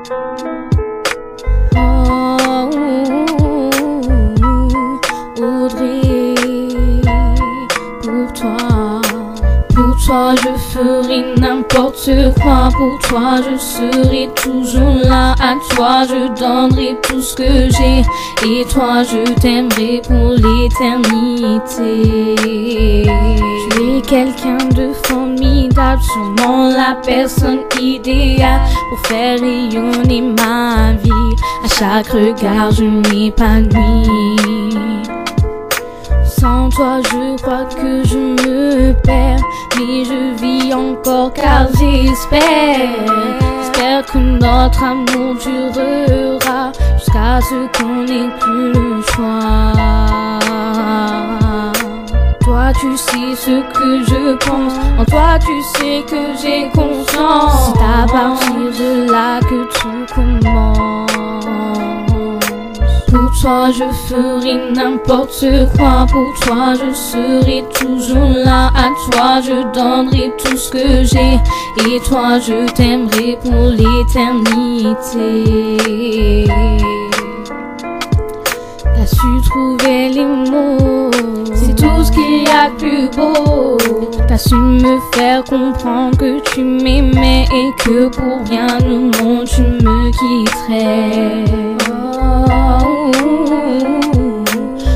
Oh, Audrey, pour toi je ferai n'importe quoi, pour toi je serai toujours là, à toi je donnerai tout ce que j'ai, et toi je t'aimerai pour l'éternité. Tu es quelqu'un de formidable, sûrement la personne idéale pour faire rayonner ma vie. À chaque regard je m'épanouis. Sans toi je crois que je me perds, mais je vis encore car j'espère que notre amour durera jusqu'à ce qu'on n'ait plus le choix. Toi tu sais ce que je pense, en toi tu sais que j'ai confiance. C'est à partir de là que tout commence. Pour toi je ferai n'importe quoi, pour toi je serai toujours là, à toi je donnerai tout ce que j'ai, et toi je t'aimerai pour l'éternité. T'as su trouver les mots, c'est tout ce qu'il y a de plus beau. T'as su me faire comprendre que tu m'aimais et que pour rien au monde tu me quitterais.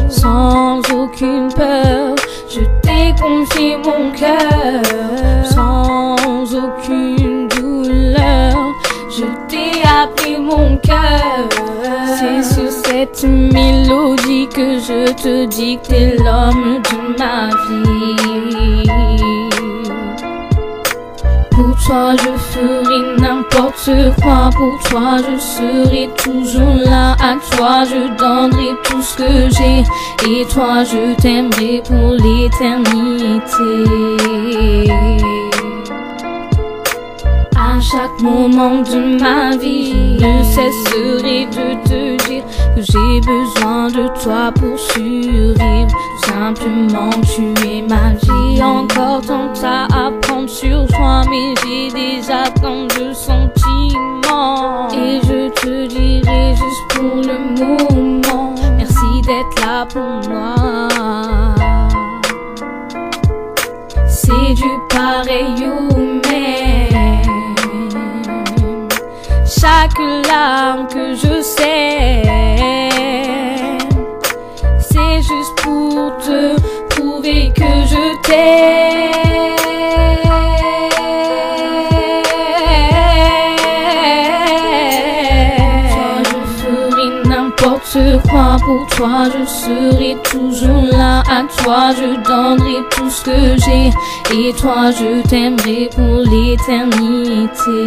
Sans aucune peur, je t'ai confié mon cœur. Sans aucune douleur, je t'ai appris mon cœur. C'est sur cette mélodie que je te dis que t'es l'homme de ma vie. Pour toi je ferai n'importe quoi, pour toi je serai toujours là, à toi je donnerai tout ce que j'ai, et toi je t'aimerai pour l'éternité. À chaque moment de ma vie, je ne cesserai de te dire que j'ai besoin de toi pour survivre. Tout simplement tu es ma vie. Encore tant à apprendre sur toi, mais j'ai déjà tant de sentiments, et je te dirai juste pour le moment, merci d'être là pour moi. C'est du pareil au même, chaque larme que je sais, c'est juste pour te prouver que je t'aime. Toi je ferai n'importe quoi, pour toi je serai toujours là, à toi je donnerai tout ce que j'ai, et toi je t'aimerai pour l'éternité.